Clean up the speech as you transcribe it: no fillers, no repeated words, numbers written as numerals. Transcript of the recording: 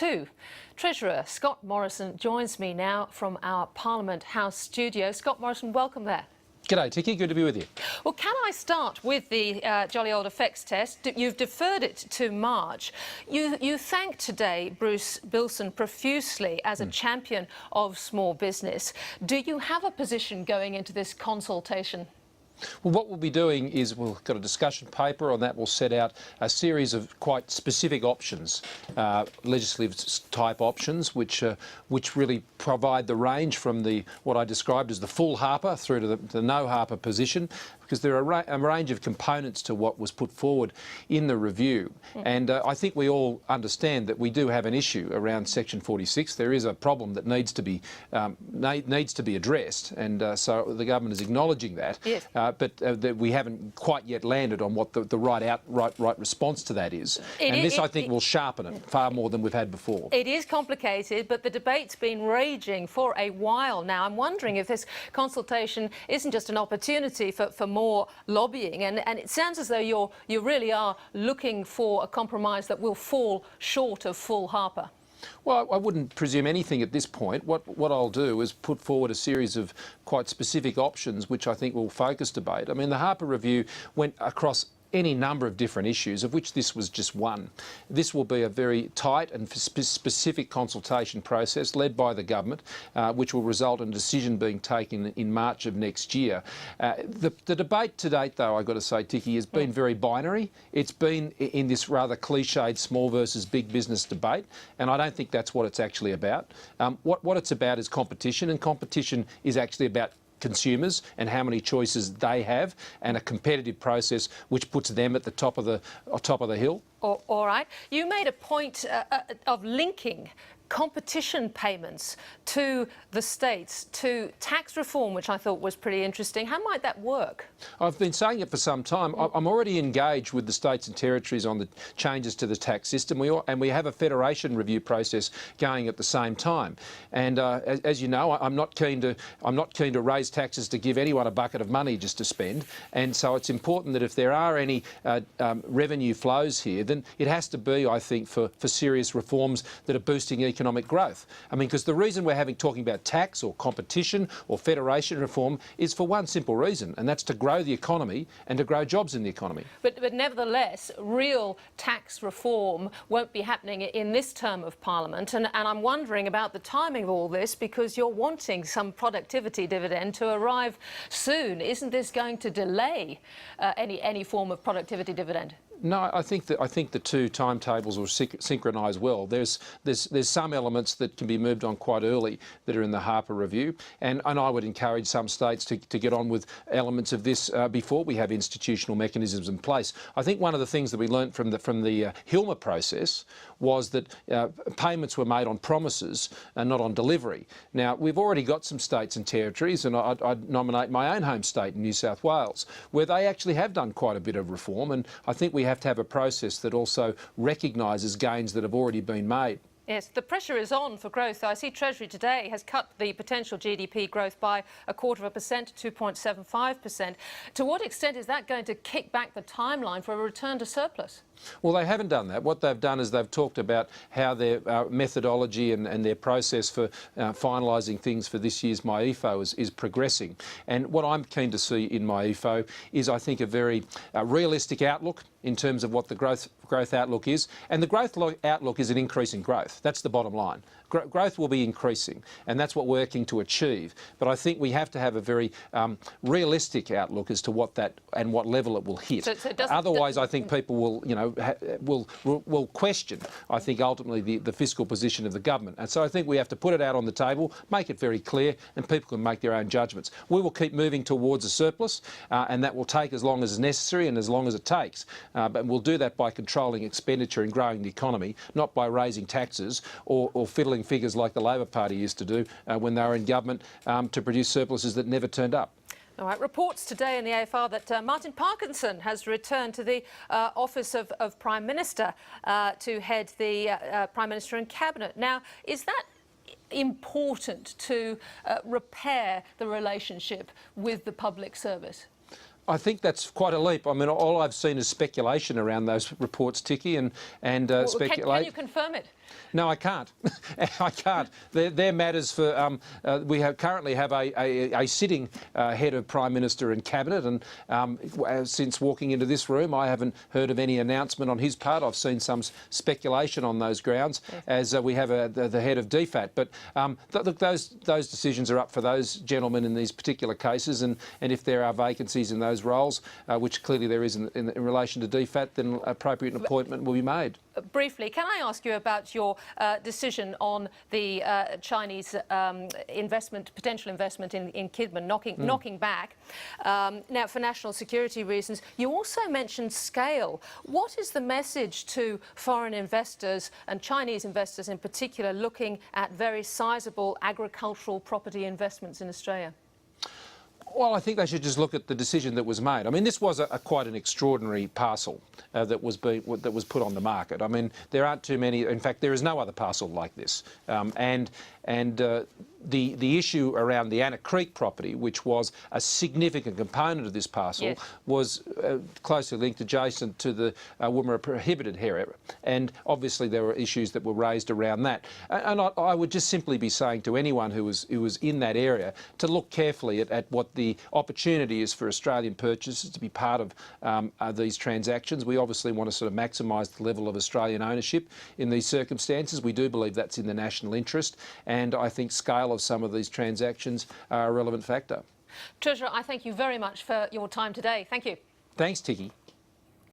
2. Treasurer Scott Morrison joins me now from our Parliament House studio. Scott Morrison, welcome there. G'day, Tiki. Good to be with you. Well, can I start with the jolly old effects test? You've deferred it to March. You thanked today Bruce Bilson profusely as a champion of small business. Do you have a position going into this consultation? Well, what we'll be doing is we've got a discussion paper on that. We'll set out a series of quite specific options, legislative type options, which really provide the range from what I described as the full harper through to the no harper position, because there are a range of components to what was put forward in the review. And I think we all understand that we do have an issue around Section 46. There is a problem that needs to be addressed, and so the government is acknowledging that. Yes. But that we haven't quite yet landed on what the right response to that is. I think will sharpen it far more than we've had before. It is complicated, but the debate's been raging for a while now. I'm wondering if this consultation isn't just an opportunity for more lobbying, and it sounds as though you really are looking for a compromise that will fall short of full harper. Well, I wouldn't presume anything at this point. What I'll do is put forward a series of quite specific options which I think will focus debate. I mean, the Harper Review went across any number of different issues, of which this was just one. This will be a very tight and specific consultation process led by the government, which will result in a decision being taken in March of next year. The debate to date, though, I've got to say, Tiki, has been very binary. It's been in this rather cliched small versus big business debate, and I don't think that's what it's actually about. What it's about is competition, and competition is actually about consumers and how many choices they have, and a competitive process which puts them at the top of the hill. All right. You made a point of linking competition payments to the states, to tax reform, which I thought was pretty interesting. How might that work? I've been saying it for some time. I'm already engaged with the states and territories on the changes to the tax system. We have a federation review process going at the same time. And as you know, I'm not keen to raise taxes to give anyone a bucket of money just to spend. And so it's important that if there are any revenue flows here, then it has to be, I think, for serious reforms that are boosting economic growth. I mean, because the reason we're talking about tax or competition or federation reform is for one simple reason, and that's to grow the economy and to grow jobs in the economy. But nevertheless, real tax reform won't be happening in this term of Parliament, and I'm wondering about the timing of all this, because you're wanting some productivity dividend to arrive soon. Isn't this going to delay any form of productivity dividend? No, I think the two timetables will synchronise well. There's some elements that can be moved on quite early that are in the Harper Review, and I would encourage some states to get on with elements of this before we have institutional mechanisms in place. I think one of the things that we learnt from the Hilmer process was that payments were made on promises and not on delivery. Now, we've already got some states and territories, and I'd nominate my own home state, New South Wales, where they actually have done quite a bit of reform, and I think we have to have a process that also recognises gains that have already been made. Yes, the pressure is on for growth. I see Treasury today has cut the potential GDP growth by 0.25% to 2.75%. To what extent is that going to kick back the timeline for a return to surplus? Well, they haven't done that. What they've done is they've talked about how their methodology and their process for finalising things for this year's MyEFO is progressing. And what I'm keen to see in MyEFO is, I think, a very realistic outlook in terms of what the growth outlook is. And the growth outlook is an increase in growth. That's the bottom line. Growth will be increasing, and that's what we're working to achieve. But I think we have to have a very realistic outlook as to what level it will hit. So Otherwise, I think people will question, I think, ultimately the fiscal position of the government. And so I think we have to put it out on the table, make it very clear, and people can make their own judgments. We will keep moving towards a surplus, and that will take as long as is necessary and as long as it takes. But we'll do that by controlling expenditure and growing the economy, not by raising taxes or fiddling figures like the Labor Party used to do when they were in government to produce surpluses that never turned up. All right, reports today in the AFR that Martin Parkinson has returned to the office of Prime Minister to head the Prime Minister and Cabinet. Now, is that important to repair the relationship with the public service? I think that's quite a leap. I mean, all I've seen is speculation around those reports, Tiki, and Can speculate. you confirm it? No, I can't. I can't. They're matters for. We currently have a sitting head of Prime Minister and Cabinet, and since walking into this room, I haven't heard of any announcement on his part. I've seen some speculation on those grounds, as we have the head of DFAT. But look, those decisions are up for those gentlemen in these particular cases, and if there are vacancies in those roles, which clearly there is in relation to DFAT, then appropriate appointment will be made. Briefly, can I ask you about your decision on the Chinese potential investment in Kidman, knocking back? Now, for national security reasons, you also mentioned scale. What is the message to foreign investors and Chinese investors in particular looking at very sizable agricultural property investments in Australia? Well, I think they should just look at the decision that was made. I mean, this was quite an extraordinary parcel that was put on the market. I mean, there aren't too many. In fact, there is no other parcel like this. The issue around the Anna Creek property, which was a significant component of this parcel, yes, was closely linked adjacent to the Woomera prohibited area, and obviously there were issues that were raised around that. And I would just simply be saying to anyone who was in that area to look carefully at what the opportunity is for Australian purchasers to be part of these transactions. We obviously want to sort of maximise the level of Australian ownership in these circumstances. We do believe that's in the national interest, and I think scale of some of these transactions are a relevant factor. Treasurer, I thank you very much for your time today. Thank you. Thanks, Tikki.